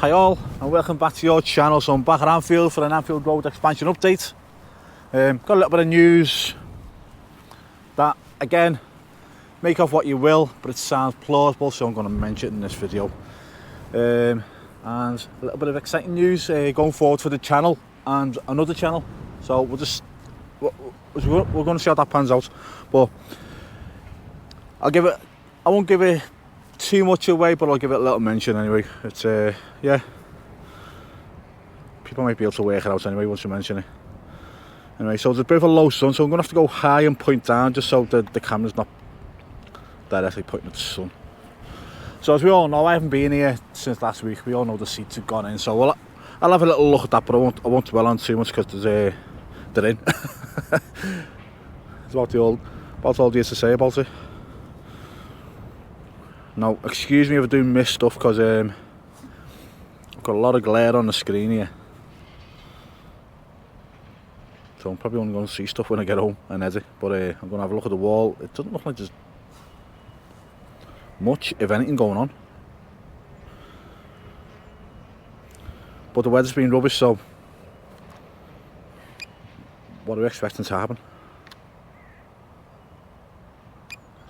Hi all, and welcome back to your channel. So I'm back at Anfield for an Anfield Road expansion update. Got a little bit of news that, again, make of what you will, but it sounds plausible, so I'm going to mention it in this video. And a little bit of exciting news going forward for the channel and another channel. So we're going to see how that pans out. But I won't give it too much away, but I'll give it a little mention anyway. It's yeah, people might be able to work it out anyway once you mention it. Anyway, so there's a bit of a low sun, so I'm gonna have to go high and point down just so the camera's not directly pointing at the sun. So as we all know, I haven't been here since last week. We all know the seats have gone in, so I'll have a little look at that, but I won't dwell on too much because they're in. It's about all there is to say about it. Now, excuse me if I do miss stuff because I've got a lot of glare on the screen here. So I'm probably only going to see stuff when I get home and edit. But I'm going to have a look at the wall. It doesn't look like there's much, if anything, going on. But the weather's been rubbish, so what are we expecting to happen?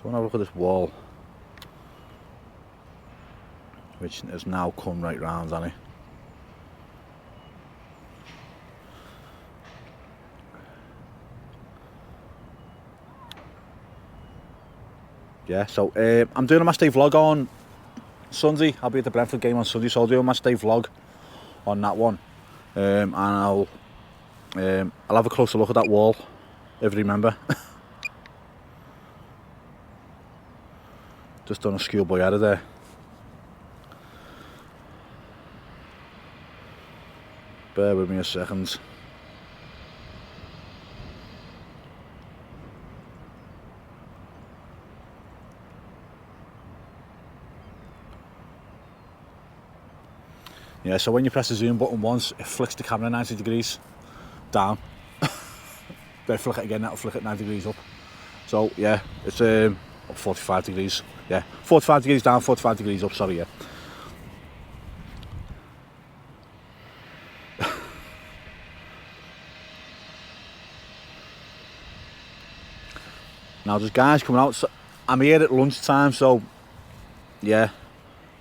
So I want to have a look at this wall, which has now come right round, hasn't it? Yeah, so I'm doing a match day vlog on Sunday. I'll be at the Brentford game on Sunday, so I'll do a match day vlog on that one. And I'll have a closer look at that wall, if you remember. Just done a schoolboy out of there. Bear with me a second. Yeah, so when you press the zoom button once, it flicks the camera 90 degrees down. Then flick it again, that'll flick it 90 degrees up. So yeah, it's 45 degrees. Yeah, 45 degrees down, 45 degrees up, sorry, yeah. Now there's guys coming out, so I'm here at lunchtime, so yeah,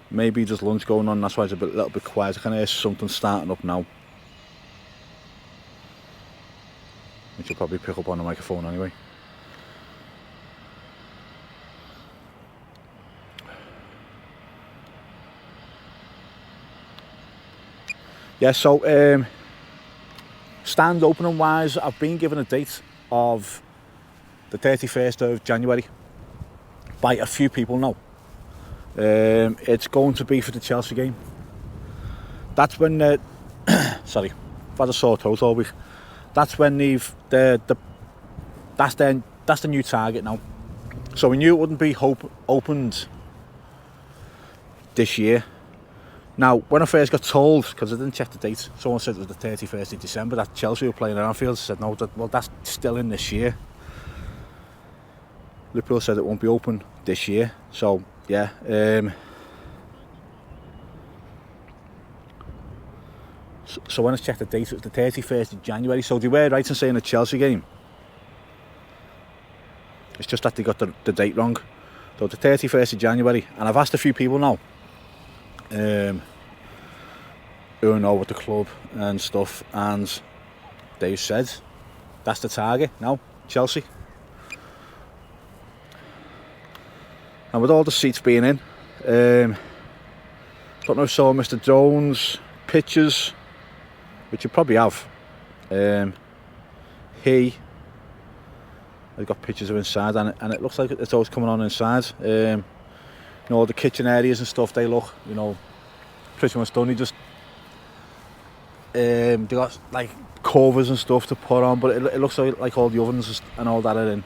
maybe there's lunch going on, that's why it's a little bit quiet. I can hear something starting up now, which you'll probably pick up on the microphone anyway. Yeah, so stand opening wise, I've been given a date of the 31st of January by a few people now. It's going to be for the Chelsea game. That's when sorry, I've had a sore throat all week. That's when that's the new target now. So we knew it wouldn't be opened this year. Now, when I first got told, because I didn't check the date, someone said it was the 31st of December that Chelsea were playing at Anfield. I said no, that's still in this year. Liverpool said it won't be open this year, so yeah. So when I checked the date, it was the 31st of January. So they were right in saying the Chelsea game. It's just that they got the date wrong. So the 31st of January, and I've asked a few people now who know with the club and stuff, and they said that's the target now, Chelsea. And with all the seats being in, don't know if you saw Mr. Jones' pictures, which you probably have. He got pictures of inside, and it looks like it's always coming on inside. You know, the kitchen areas and stuff, they look, you know, pretty much done. He just they got like covers and stuff to put on, but it looks like all the ovens and all that are in.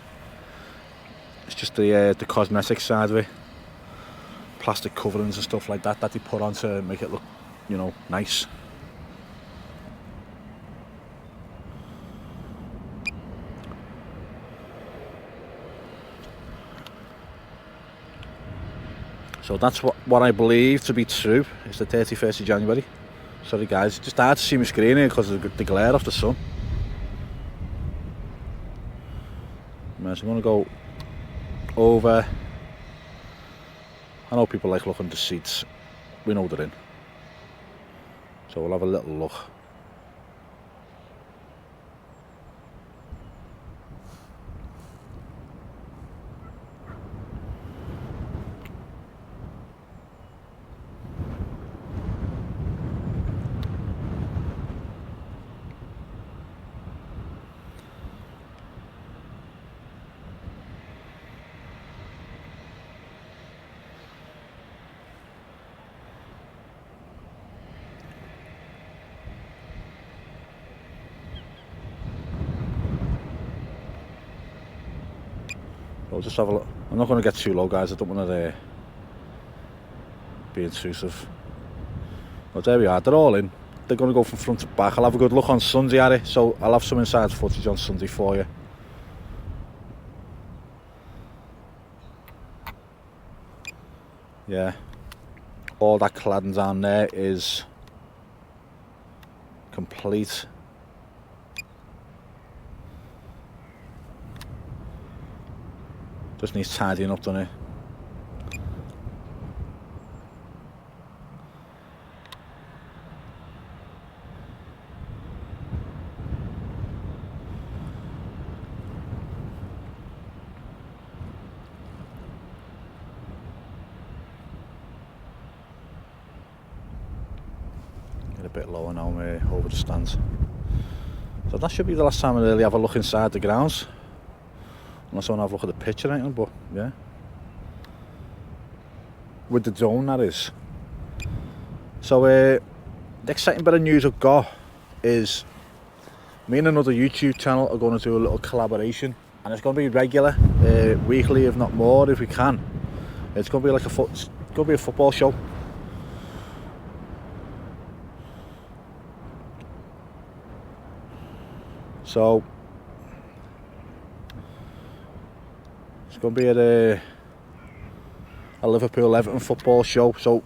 It's just the cosmetic side of it, plastic coverings and stuff like that they put on to make it look, you know, nice. So that's what I believe to be true. It's the 31st of January. Sorry guys, it's just hard to see my screen here because of the glare off the sun. Right, so I'm going to go over. I know people like looking at the seats. We know they're in. So we'll have a little look. I'll just have a look. I'm not going to get too low, guys. I don't want to be intrusive. Well, there we are. They're all in. They're going to go from front to back. I'll have a good look on Sunday at it. So I'll have some inside footage on Sunday for you. Yeah. All that cladding down there is complete. Just needs tidying up, doesn't it? Get a bit lower now, over the stands. So that should be the last time I really have a look inside the grounds. Unless I want to have a look at the pitch or anything, but yeah. With the drone, that is. So the exciting bit of news I've got is me and another YouTube channel are going to do a little collaboration, and it's going to be regular, weekly if not more if we can. It's going to be like it's going to be a football show. So it's going to be at a Liverpool Everton football show. So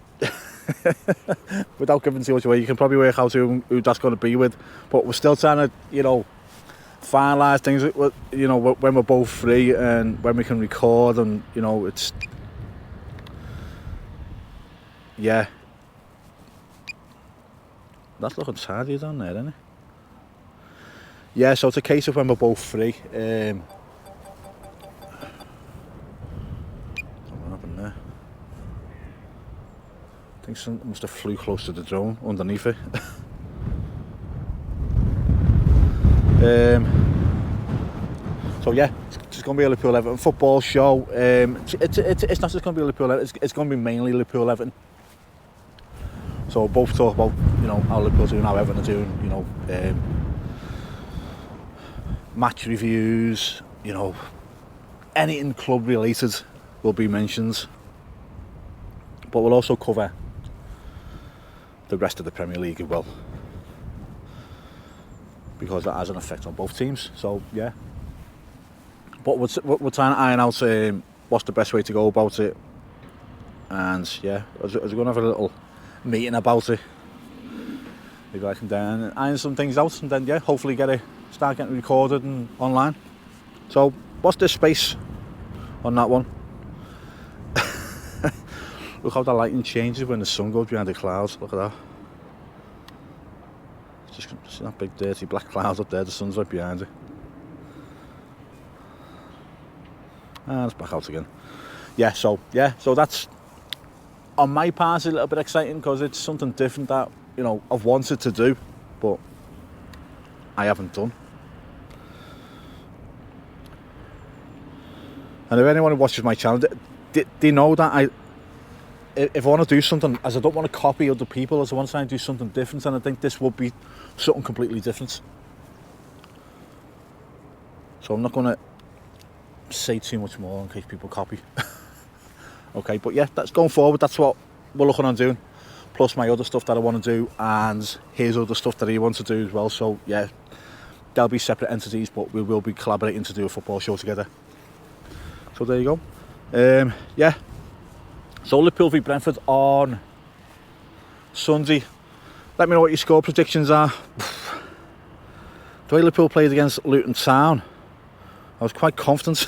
without giving too much away, you can probably work out who that's going to be with. But we're still trying to, finalise things. When we're both free and when we can record, and it's yeah. That's looking tidy down there, isn't it? Yeah, so it's a case of when we're both free. What happened there? I think something must have flew close to the drone underneath it. So yeah, it's going to be a Liverpool Everton football show. It's not just going to be Liverpool Everton, it's going to be mainly Liverpool Everton. So we'll both talk about how Liverpool's doing, how Everton are doing, match reviews, anything club related will be mentioned. But we'll also cover the rest of the Premier League as well, because that has an effect on both teams. So yeah, but we're trying to iron out what's the best way to go about it, and yeah, as we're going to have a little meeting about it, maybe I can then iron some things out, and then yeah, hopefully start getting recorded and online. So what's this space on that one? Look how the lighting changes when the sun goes behind the clouds. Look at that. Just see that big dirty black cloud up there. The sun's right behind it. And it's back out again. Yeah, so that's on my part a little bit exciting, because it's something different that I've wanted to do, but I haven't done. And if anyone who watches my channel, they know that if I want to do something, as I don't want to copy other people, as I want to try and do something different, and I think this would be something completely different. So I'm not going to say too much more in case people copy. Okay, but yeah, that's going forward. That's what we're looking on doing. Plus my other stuff that I want to do, and his other stuff that he wants to do as well. So yeah, they'll be separate entities, but we will be collaborating to do a football show together. So there you go. Yeah, So Liverpool v Brentford on Sunday. Let me know what your score predictions are. The way Liverpool played against Luton Town, I was quite confident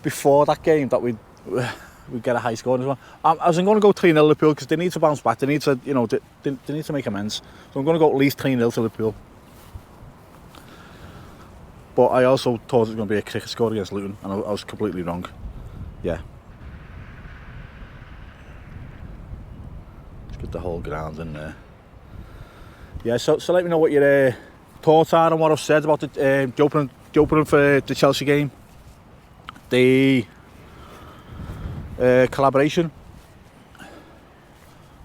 before that game that we'd get a high score as well. I was going to go 3-0 Liverpool because they need to bounce back. They need to, you know, they need to make amends. So I'm going to go at least 3-0 to Liverpool. But I also thought it was going to be a cricket score against Luton, and I was completely wrong. Yeah. Let's get the whole ground in there. Yeah, so let me know what your thoughts are on what I've said about the opening for the Chelsea game. The collaboration.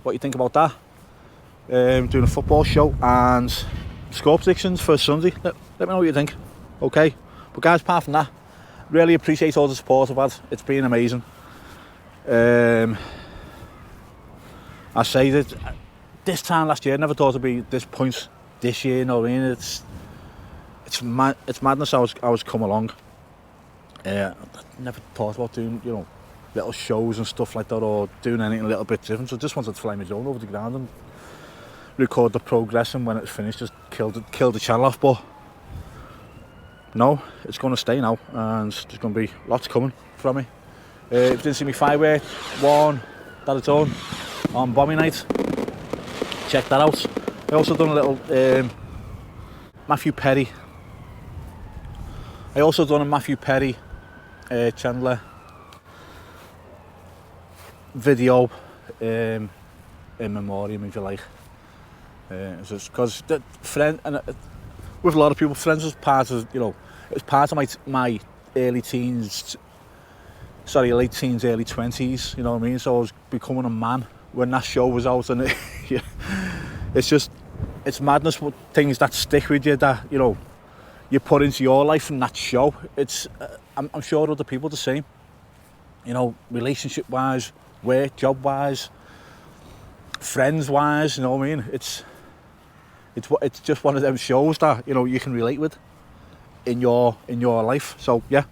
What you think about that? Doing a football show and score predictions for Sunday. Let me know what you think. Okay, but guys, apart from that, really appreciate all the support I've had. It's been amazing. I say that this time last year, I never thought it'd be this point this year. You know what I mean? It's madness. I was come along. I never thought about doing, you know, little shows and stuff like that, or doing anything a little bit different. So I just wanted to fly my drone over the ground and record the progress, and when it's finished, just kill the channel off. But no, it's going to stay now, and there's going to be lots coming from me. If you didn't see me firework one that it's on bombing night, check that out. I also done a little Matthew Perry. Chandler video in memoriam, if you like. Because the friend, and with a lot of people, friends was part of, you know, it was part of my late teens, early 20s, you know what I mean? So I was becoming a man when that show was out, and it's madness what things that stick with you, that, you know, you put into your life in that show. It's I'm sure other people the same, you know, relationship wise, work, job wise, friends wise, you know what I mean? It's just one of them shows that, you know, you can relate with in your life. So yeah,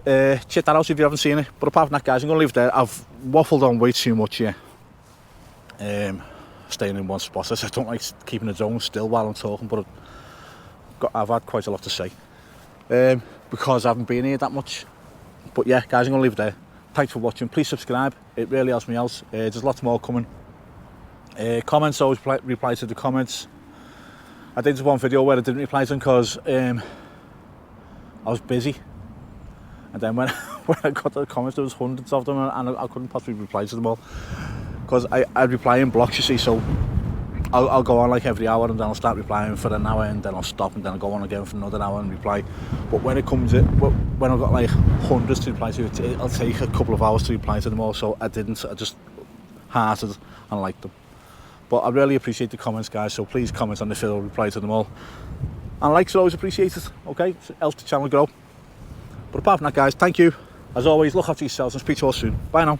check that out if you haven't seen it. But apart from that, guys, I'm gonna leave it there. I've waffled on way too much here. Staying in one spot. I don't like keeping the zone still while I'm talking, but I've had quite a lot to say because I haven't been here that much. But yeah, guys, I'm gonna leave it there. Thanks for watching. Please subscribe. It really helps me out. There's lots more coming. Comments, always reply to the comments. I did one video where I didn't reply to them because I was busy, and then when I got to the comments, there was hundreds of them, and I couldn't possibly reply to them all because I reply in blocks, you see. So I'll go on like every hour, and then I'll start replying for an hour, and then I'll stop, and then I'll go on again for another hour and reply. But when it comes in, when I've got like hundreds to reply to, it'll take a couple of hours to reply to them all. So I just hearted and liked them. But I really appreciate the comments, guys, so please comment on the video, reply to them all. And likes are always appreciated, okay? It helps the channel grow. But apart from that, guys, thank you. As always, look after yourselves and speak to you all soon. Bye now.